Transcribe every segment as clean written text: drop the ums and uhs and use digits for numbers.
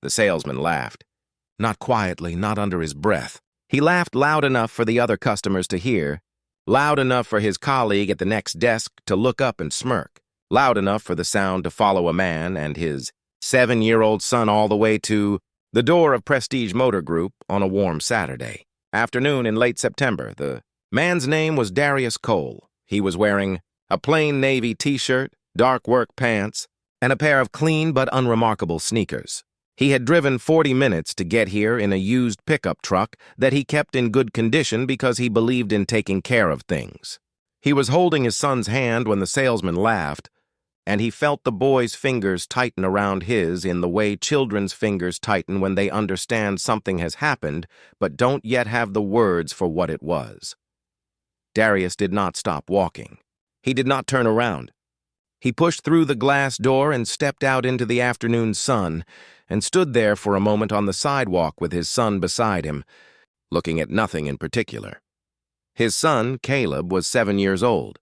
The salesman laughed. Not quietly, not under his breath. He laughed loud enough for the other customers to hear, loud enough for his colleague at the next desk to look up and smirk, loud enough for the sound to follow a man and his 7-year-old son all the way to the door of Prestige Motor Group on a warm Saturday afternoon in late September. The man's name was Darius Cole. He was wearing a plain navy t-shirt, dark work pants, and a pair of clean but unremarkable sneakers. He had driven 40 minutes to get here in a used pickup truck that he kept in good condition because he believed in taking care of things. He was holding his son's hand when the salesman laughed, and he felt the boy's fingers tighten around his in the way children's fingers tighten when they understand something has happened but don't yet have the words for what it was. Darius did not stop walking. He did not turn around. He pushed through the glass door and stepped out into the afternoon sun and stood there for a moment on the sidewalk with his son beside him, looking at nothing in particular. His son, Caleb, was 7 years old,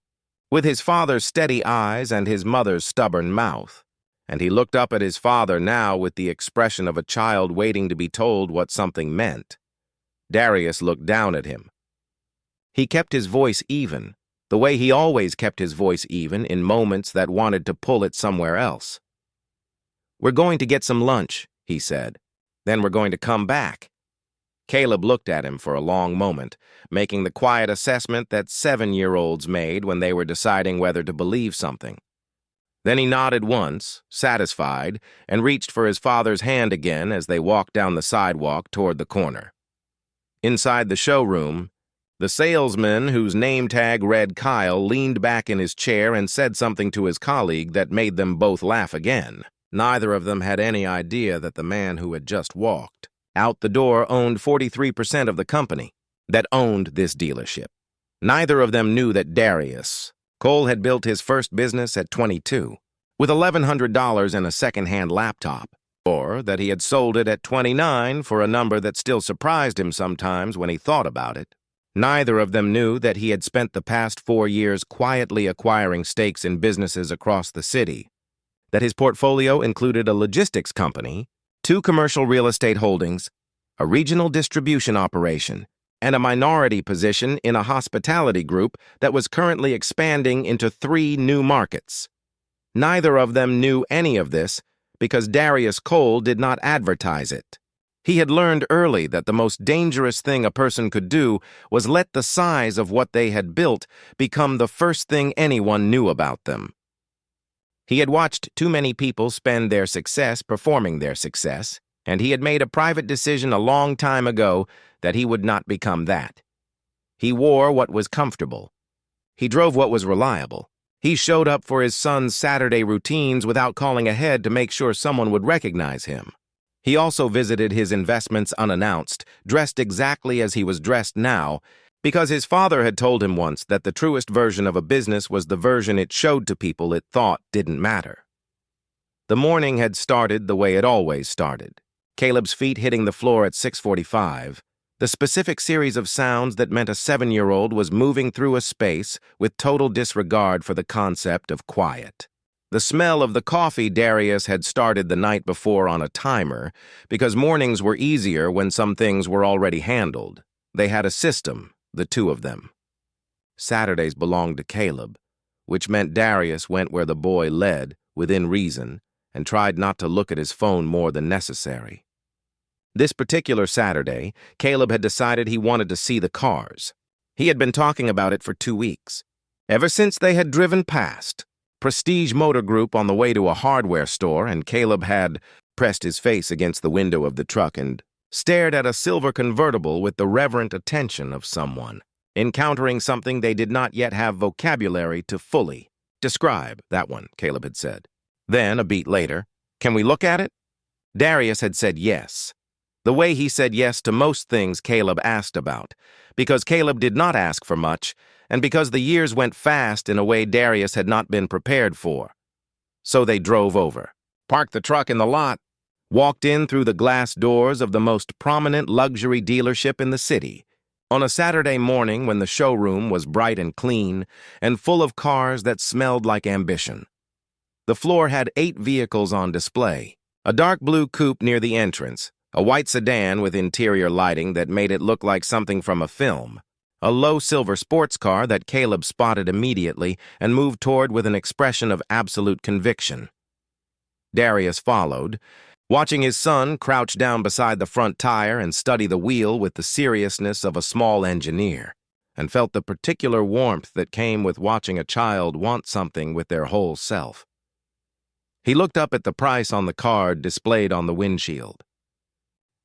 with his father's steady eyes and his mother's stubborn mouth, and he looked up at his father now with the expression of a child waiting to be told what something meant. Darius looked down at him. He kept his voice even, the way he always kept his voice even in moments that wanted to pull it somewhere else. "We're going to get some lunch," he said. "Then we're going to come back." Caleb looked at him for a long moment, making the quiet assessment that 7-year-olds made when they were deciding whether to believe something. Then he nodded once, satisfied, and reached for his father's hand again as they walked down the sidewalk toward the corner. Inside the showroom, the salesman, whose name tag read Kyle, leaned back in his chair and said something to his colleague that made them both laugh again. Neither of them had any idea that the man who had just walked out the door owned 43% of the company that owned this dealership. Neither of them knew that Darius Cole had built his first business at 22 with $1,100 and a second-hand laptop, or that he had sold it at 29 for a number that still surprised him sometimes when he thought about it. Neither of them knew that he had spent the past 4 years quietly acquiring stakes in businesses across the city, that his portfolio included a logistics company, 2 commercial real estate holdings, a regional distribution operation, and a minority position in a hospitality group that was currently expanding into 3 new markets. Neither of them knew any of this because Darius Cole did not advertise it. He had learned early that the most dangerous thing a person could do was let the size of what they had built become the first thing anyone knew about them. He had watched too many people spend their success performing their success, and he had made a private decision a long time ago that he would not become that. He wore what was comfortable. He drove what was reliable. He showed up for his son's Saturday routines without calling ahead to make sure someone would recognize him. He also visited his investments unannounced, dressed exactly as he was dressed now, because his father had told him once that the truest version of a business was the version it showed to people it thought didn't matter. The morning had started the way it always started, Caleb's feet hitting the floor at 6:45, the specific series of sounds that meant a 7-year-old was moving through a space with total disregard for the concept of quiet. The smell of the coffee Darius had started the night before on a timer, because mornings were easier when some things were already handled. They had a system, the 2 of them. Saturdays belonged to Caleb, which meant Darius went where the boy led, within reason, and tried not to look at his phone more than necessary. This particular Saturday, Caleb had decided he wanted to see the cars. He had been talking about it for 2 weeks, ever since they had driven past Prestige Motor Group on the way to a hardware store, and Caleb had pressed his face against the window of the truck and stared at a silver convertible with the reverent attention of someone encountering something they did not yet have vocabulary to fully describe. "That one," Caleb had said. Then, a beat later, "Can we look at it?" Darius had said yes, the way he said yes to most things Caleb asked about, because Caleb did not ask for much, and because the years went fast in a way Darius had not been prepared for. So they drove over, parked the truck in the lot, walked in through the glass doors of the most prominent luxury dealership in the city, on a Saturday morning when the showroom was bright and clean and full of cars that smelled like ambition. The floor had 8 vehicles on display, A dark blue coupe near the entrance, a white sedan with interior lighting that made it look like something from a film, a low silver sports car that Caleb spotted immediately and moved toward with an expression of absolute conviction. Darius followed, watching his son crouch down beside the front tire and study the wheel with the seriousness of a small engineer, and felt the particular warmth that came with watching a child want something with their whole self. He looked up at the price on the card displayed on the windshield.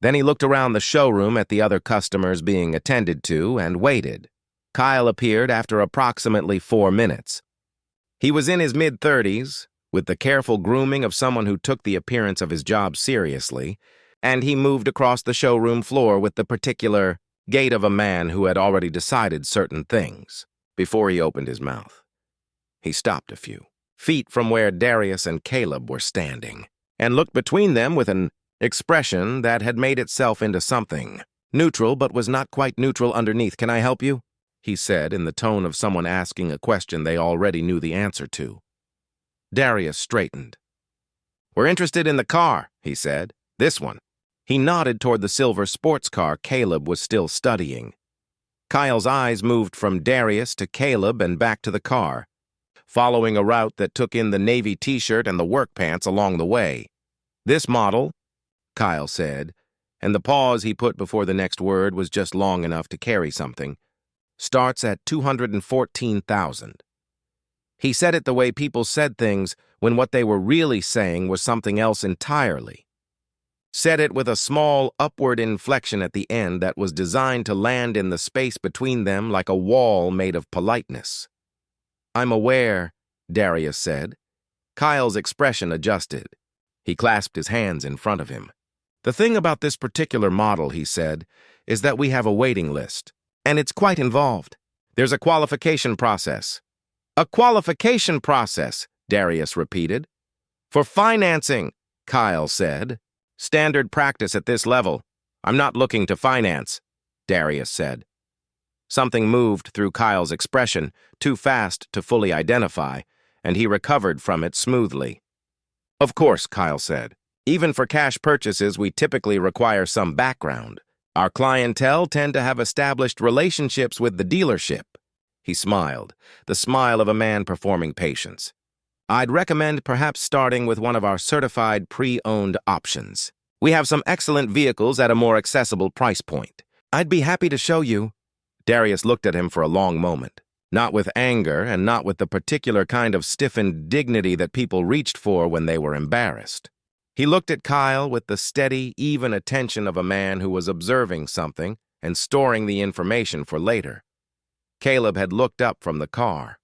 Then he looked around the showroom at the other customers being attended to and waited. Kyle appeared after approximately 4 minutes. He was in his mid-30s, with the careful grooming of someone who took the appearance of his job seriously, and he moved across the showroom floor with the particular gait of a man who had already decided certain things before he opened his mouth. He stopped a few feet from where Darius and Caleb were standing, and looked between them with an expression that had made itself into something neutral but was not quite neutral underneath. "Can I help you?" he said in the tone of someone asking a question they already knew the answer to. Darius straightened. "We're interested in the car," he said. "This one." He nodded toward the silver sports car Caleb was still studying. Kyle's eyes moved from Darius to Caleb and back to the car, following a route that took in the navy t-shirt and the work pants along the way. "This model," Kyle said, and the pause he put before the next word was just long enough to carry something, "starts at $214,000. He said it the way people said things when what they were really saying was something else entirely. Said it with a small upward inflection at the end that was designed to land in the space between them like a wall made of politeness. "I'm aware," Darius said. Kyle's expression adjusted. He clasped his hands in front of him. "The thing about this particular model," he said, "is that we have a waiting list, and it's quite involved. There's a qualification process." "A qualification process," Darius repeated. "For financing," Kyle said. "Standard practice at this level. I'm not looking to finance," Darius said. Something moved through Kyle's expression, too fast to fully identify, and he recovered from it smoothly. "Of course," Kyle said. "Even for cash purchases, we typically require some background. Our clientele tend to have established relationships with the dealership." He smiled, the smile of a man performing patience. "I'd recommend perhaps starting with one of our certified pre-owned options. We have some excellent vehicles at a more accessible price point. I'd be happy to show you." Darius looked at him for a long moment, not with anger and not with the particular kind of stiffened dignity that people reached for when they were embarrassed. He looked at Kyle with the steady, even attention of a man who was observing something and storing the information for later. Caleb had looked up from the car.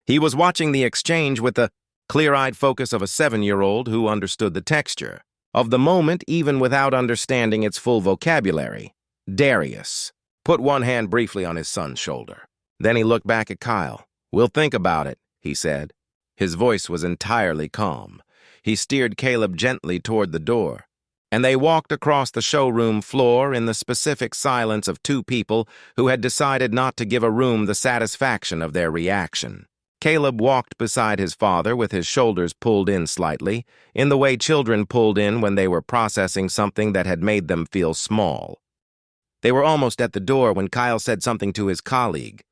He was watching the exchange with the clear-eyed focus of a 7-year-old who understood the texture of the moment even without understanding its full vocabulary. Darius put one hand briefly on his son's shoulder. Then he looked back at Kyle. "We'll think about it," he said. His voice was entirely calm. He steered Caleb gently toward the door, and they walked across the showroom floor in the specific silence of two people who had decided not to give a room the satisfaction of their reaction. Caleb walked beside his father with his shoulders pulled in slightly, in the way children pulled in when they were processing something that had made them feel small. They were almost at the door when Kyle said something to his colleague,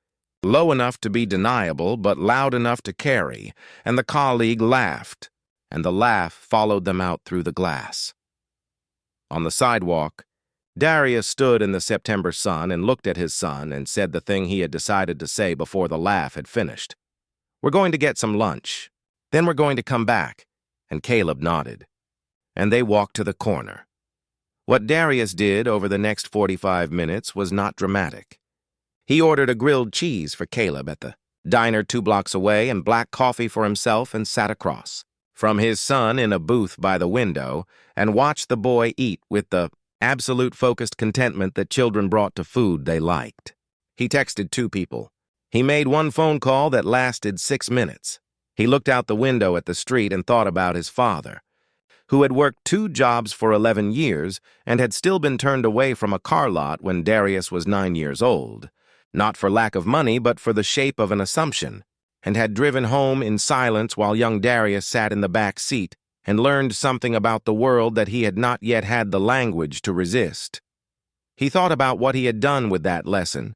low enough to be deniable but loud enough to carry, and the colleague laughed, and the laugh followed them out through the glass. On the sidewalk, Darius stood in the September sun and looked at his son and said the thing he had decided to say before the laugh had finished. "We're going to get some lunch. Then we're going to come back," and Caleb nodded. And they walked to the corner. What Darius did over the next 45 minutes was not dramatic. He ordered a grilled cheese for Caleb at the diner 2 blocks away and black coffee for himself and sat across from his son in a booth by the window and watched the boy eat with the absolute focused contentment that children brought to food they liked. He texted 2 people. He made 1 phone call that lasted 6 minutes. He looked out the window at the street and thought about his father, who had worked 2 jobs for 11 years and had still been turned away from a car lot when Darius was 9 years old, not for lack of money but for the shape of an assumption, and had driven home in silence while young Darius sat in the back seat, and learned something about the world that he had not yet had the language to resist. He thought about what he had done with that lesson,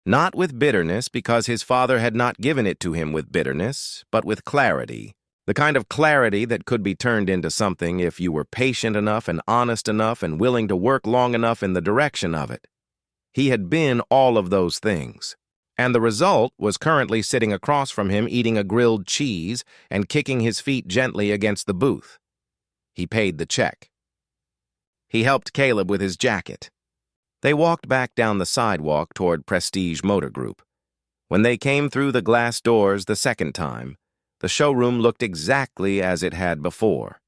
not with bitterness because his father had not given it to him with bitterness, but with clarity. The kind of clarity that could be turned into something if you were patient enough and honest enough and willing to work long enough in the direction of it. He had been all of those things, and the result was currently sitting across from him eating a grilled cheese and kicking his feet gently against the booth. He paid the check. He helped Caleb with his jacket. They walked back down the sidewalk toward Prestige Motor Group. When they came through the glass doors the second time, the showroom looked exactly as it had before.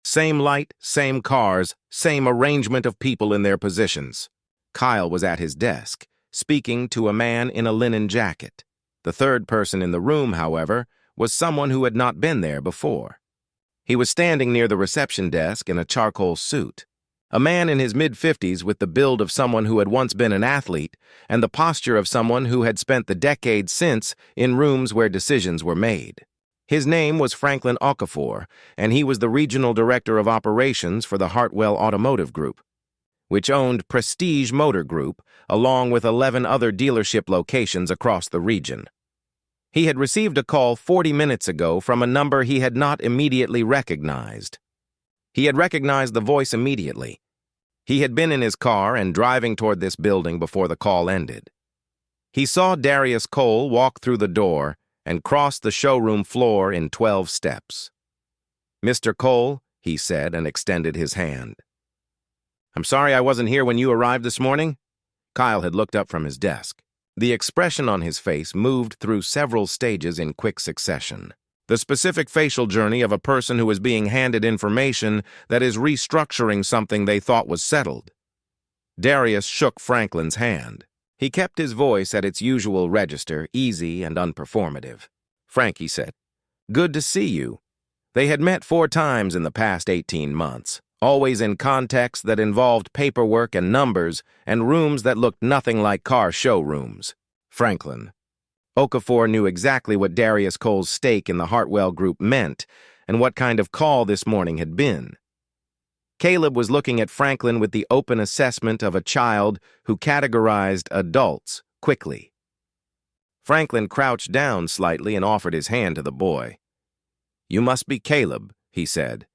Same light, same cars, same arrangement of people in their positions. Kyle was at his desk, speaking to a man in a linen jacket. The third person in the room, however, was someone who had not been there before. He was standing near the reception desk in a charcoal suit. A man in his mid-50s with the build of someone who had once been an athlete and the posture of someone who had spent the decades since in rooms where decisions were made. His name was Franklin Okafor, and he was the regional director of operations for the Hartwell Automotive Group, which owned Prestige Motor Group, along with 11 other dealership locations across the region. He had received a call 40 minutes ago from a number he had not immediately recognized. He had recognized the voice immediately. He had been in his car and driving toward this building before the call ended. He saw Darius Cole walk through the door and cross the showroom floor in 12 steps. "Mr. Cole," he said and extended his hand. "I'm sorry I wasn't here when you arrived this morning." Kyle had looked up from his desk. The expression on his face moved through several stages in quick succession. The specific facial journey of a person who is being handed information that is restructuring something they thought was settled. Darius shook Franklin's hand. He kept his voice at its usual register, easy and unperformative. "Frank," he said, "good to see you." They had met 4 times in the past 18 months, always in contexts that involved paperwork and numbers and rooms that looked nothing like car showrooms. Franklin. Okafor knew exactly what Darius Cole's stake in the Hartwell Group meant and what kind of call this morning had been. Caleb was looking at Franklin with the open assessment of a child who categorized adults quickly. Franklin crouched down slightly and offered his hand to the boy. "You must be Caleb," he said.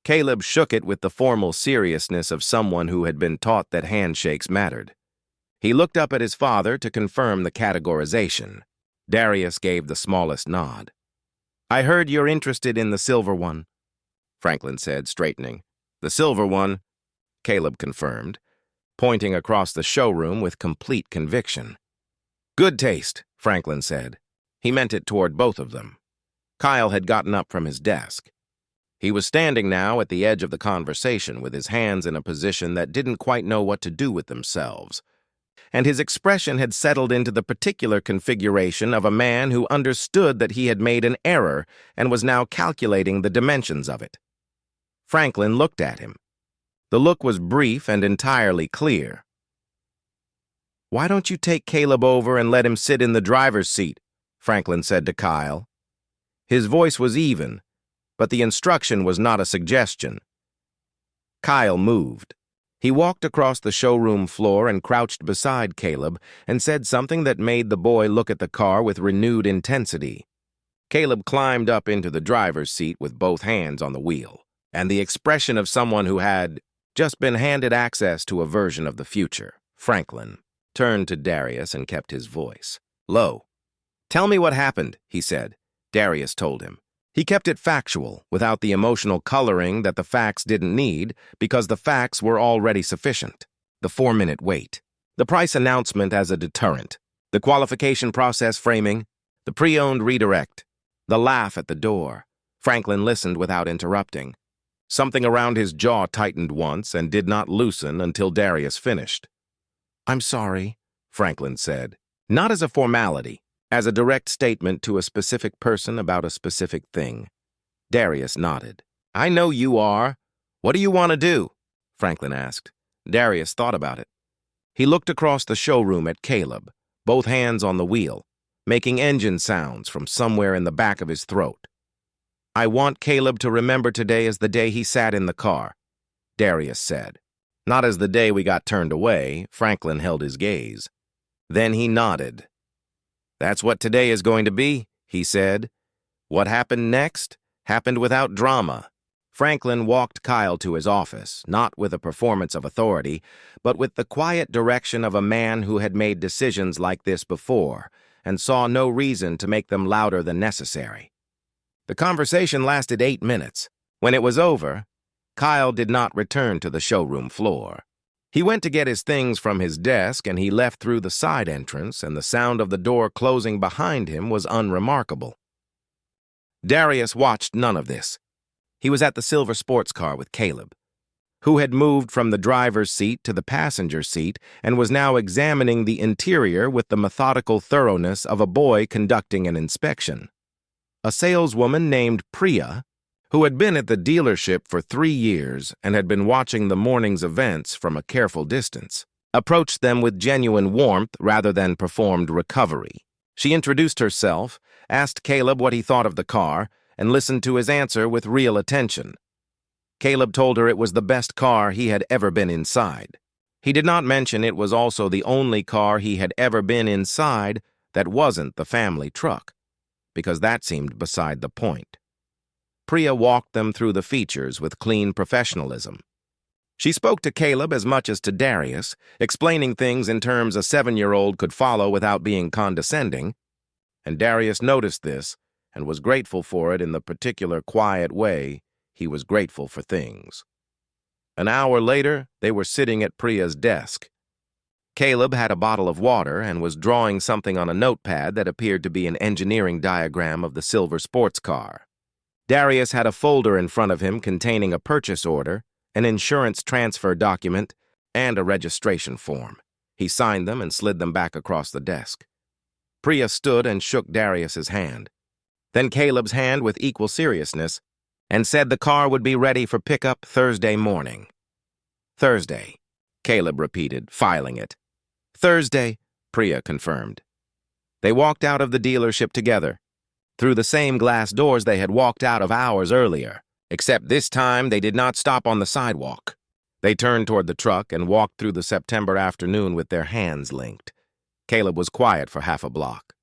Caleb shook it with the formal seriousness of someone who had been taught that handshakes mattered. He looked up at his father to confirm the categorization. Darius gave the smallest nod. "I heard you're interested in the silver one," Franklin said, straightening. "The silver one," Caleb confirmed, pointing across the showroom with complete conviction. "Good taste," Franklin said. He meant it toward both of them. Kyle had gotten up from his desk. He was standing now at the edge of the conversation with his hands in a position that didn't quite know what to do with themselves, and his expression had settled into the particular configuration of a man who understood that he had made an error and was now calculating the dimensions of it. Franklin looked at him. The look was brief and entirely clear. "Why don't you take Caleb over and let him sit in the driver's seat?" Franklin said to Kyle. His voice was even, but the instruction was not a suggestion. Kyle moved. He walked across the showroom floor and crouched beside Caleb and said something that made the boy look at the car with renewed intensity. Caleb climbed up into the driver's seat with both hands on the wheel, and the expression of someone who had just been handed access to a version of the future. Franklin turned to Darius and kept his voice low. "Tell me what happened," he said. Darius told him. He kept it factual, without the emotional coloring that the facts didn't need, because the facts were already sufficient. The 4-minute wait, the price announcement as a deterrent, the qualification process framing, the pre-owned redirect, the laugh at the door. Franklin listened without interrupting. Something around his jaw tightened once and did not loosen until Darius finished. "I'm sorry," Franklin said, not as a formality, as a direct statement to a specific person about a specific thing. Darius nodded. "I know you are. What do you want to do?" Franklin asked. Darius thought about it. He looked across the showroom at Caleb, both hands on the wheel, making engine sounds from somewhere in the back of his throat. I want Caleb to remember today as the day he sat in the car, Darius said. Not as the day we got turned away. Franklin held his gaze. Then he nodded. That's what today is going to be, he said. What happened next happened without drama. Franklin walked Kyle to his office, not with a performance of authority, but with the quiet direction of a man who had made decisions like this before and saw no reason to make them louder than necessary. The conversation lasted 8 minutes. When it was over, Kyle did not return to the showroom floor. He went to get his things from his desk, and he left through the side entrance, and the sound of the door closing behind him was unremarkable. Darius watched none of this. He was at the silver sports car with Caleb, who had moved from the driver's seat to the passenger seat and was now examining the interior with the methodical thoroughness of a boy conducting an inspection. A saleswoman named Priya, who had been at the dealership for 3 years and had been watching the morning's events from a careful distance, approached them with genuine warmth rather than performed recovery. She introduced herself, asked Caleb what he thought of the car, and listened to his answer with real attention. Caleb told her it was the best car he had ever been inside. He did not mention it was also the only car he had ever been inside that wasn't the family truck, because that seemed beside the point. Priya walked them through the features with clean professionalism. She spoke to Caleb as much as to Darius, explaining things in terms a 7-year-old could follow without being condescending, and Darius noticed this and was grateful for it in the particular quiet way he was grateful for things. An hour later, they were sitting at Priya's desk. Caleb had a bottle of water and was drawing something on a notepad that appeared to be an engineering diagram of the silver sports car. Darius had a folder in front of him containing a purchase order, an insurance transfer document, and a registration form. He signed them and slid them back across the desk. Priya stood and shook Darius's hand, then Caleb's hand with equal seriousness, and said the car would be ready for pickup Thursday morning. Thursday, Caleb repeated, filing it. Thursday, Priya confirmed. They walked out of the dealership together, through the same glass doors they had walked out of hours earlier, except this time they did not stop on the sidewalk. They turned toward the truck and walked through the September afternoon with their hands linked. Caleb was quiet for half a block.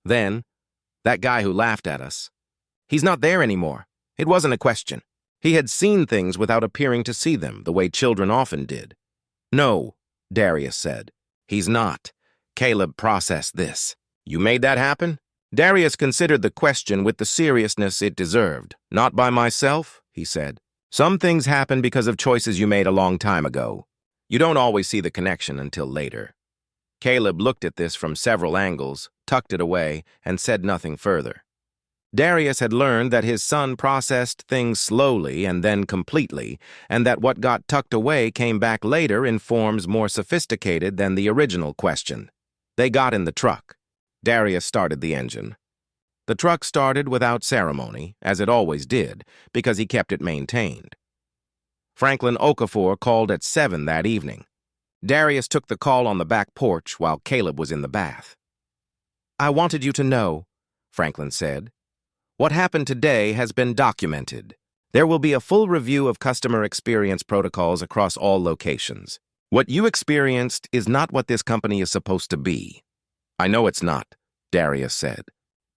Then, that guy who laughed at us, he's not there anymore. It wasn't a question. He had seen things without appearing to see them, the way children often did. No, Darius said. He's not. Caleb processed this. You made that happen? Darius considered the question with the seriousness it deserved. Not by myself, he said. Some things happen because of choices you made a long time ago. You don't always see the connection until later. Caleb looked at this from several angles, tucked it away, and said nothing further. Darius had learned that his son processed things slowly and then completely, and that what got tucked away came back later in forms more sophisticated than the original question. They got in the truck. Darius started the engine. The truck started without ceremony, as it always did, because he kept it maintained. Franklin Okafor called at 7 that evening. Darius took the call on the back porch while Caleb was in the bath. I wanted you to know, Franklin said. What happened today has been documented. There will be a full review of customer experience protocols across all locations. What you experienced is not what this company is supposed to be. I know it's not, Darius said.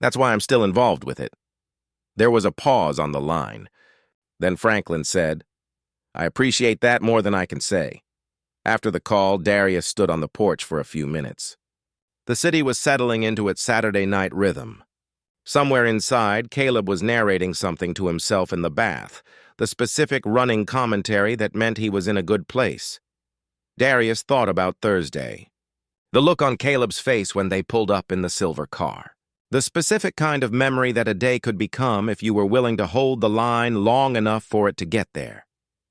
That's why I'm still involved with it. There was a pause on the line. Then Franklin said, I appreciate that more than I can say. After the call, Darius stood on the porch for a few minutes. The city was settling into its Saturday night rhythm. Somewhere inside, Caleb was narrating something to himself in the bath, the specific running commentary that meant he was in a good place. Darius thought about Thursday. The look on Caleb's face when they pulled up in the silver car. The specific kind of memory that a day could become if you were willing to hold the line long enough for it to get there.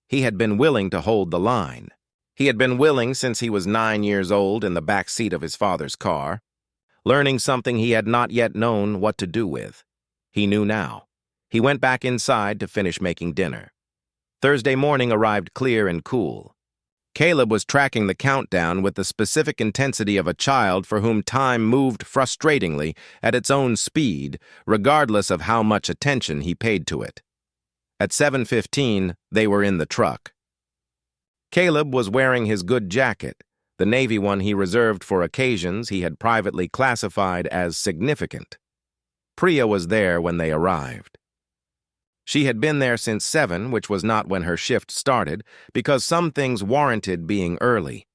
He had been willing to hold the line. He had been willing since he was 9 years old in the back seat of his father's car, learning something he had not yet known what to do with. He knew now. He went back inside to finish making dinner. Thursday morning arrived clear and cool. Caleb was tracking the countdown with the specific intensity of a child for whom time moved frustratingly at its own speed, regardless of how much attention he paid to it. At 7:15, they were in the truck. Caleb was wearing his good jacket, the navy one he reserved for occasions he had privately classified as significant. Priya was there when they arrived. She had been there since 7, which was not when her shift started, because some things warranted being early.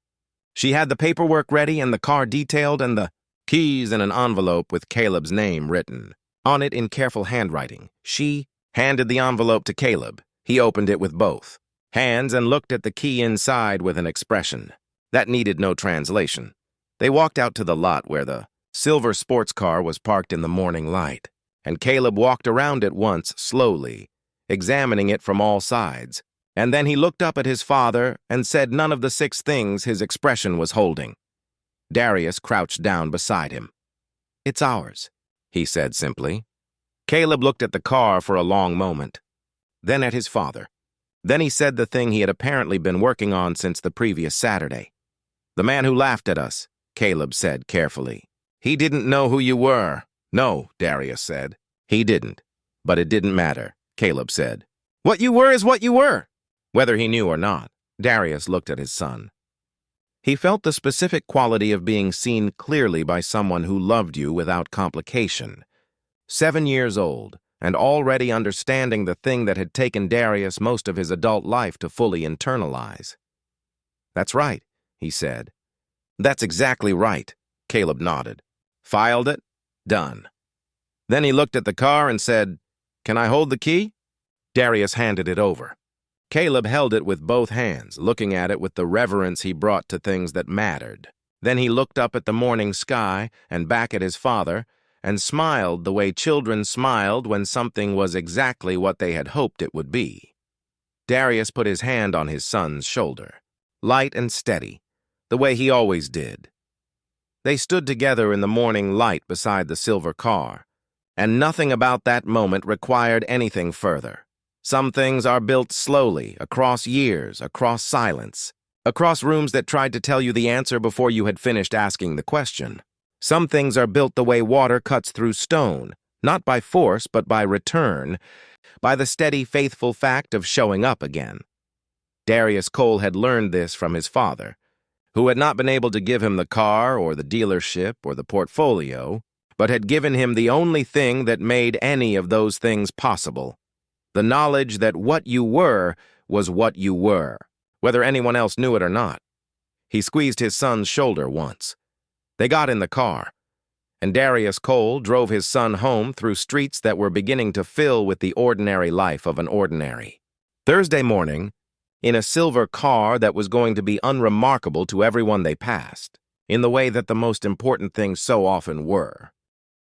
She had the paperwork ready and the car detailed and the keys in an envelope with Caleb's name written on it in careful handwriting. She handed the envelope to Caleb. He opened it with both hands and looked at the key inside with an expression that needed no translation. They walked out to the lot where the silver sports car was parked in the morning light, and Caleb walked around it once slowly, examining it from all sides, and then he looked up at his father and said none of the 6 things his expression was holding. Darius crouched down beside him. "It's ours," he said simply. Caleb looked at the car for a long moment, then at his father. Then he said the thing he had apparently been working on since the previous Saturday. "The man who laughed at us," Caleb said carefully. "He didn't know who you were." "No," Darius said. "He didn't. But it didn't matter," Caleb said. "What you were is what you were." Whether he knew or not, Darius looked at his son. He felt the specific quality of being seen clearly by someone who loved you without complication. 7 years old, and already understanding the thing that had taken Darius most of his adult life to fully internalize. "That's right," he said. "That's exactly right," Caleb nodded. "Filed it? Done." Then he looked at the car and said, "Can I hold the key?" Darius handed it over. Caleb held it with both hands, looking at it with the reverence he brought to things that mattered. Then he looked up at the morning sky and back at his father and smiled the way children smiled when something was exactly what they had hoped it would be. Darius put his hand on his son's shoulder, light and steady, the way he always did. They stood together in the morning light beside the silver car, and nothing about that moment required anything further. Some things are built slowly, across years, across silence, across rooms that tried to tell you the answer before you had finished asking the question. Some things are built the way water cuts through stone, not by force but by return, by the steady, faithful fact of showing up again. Darius Cole had learned this from his father, who had not been able to give him the car or the dealership or the portfolio, but had given him the only thing that made any of those things possible: the knowledge that what you were was what you were, whether anyone else knew it or not. He squeezed his son's shoulder once. They got in the car, and Darius Cole drove his son home through streets that were beginning to fill with the ordinary life of an ordinary. Thursday morning, in a silver car that was going to be unremarkable to everyone they passed, in the way that the most important things so often were.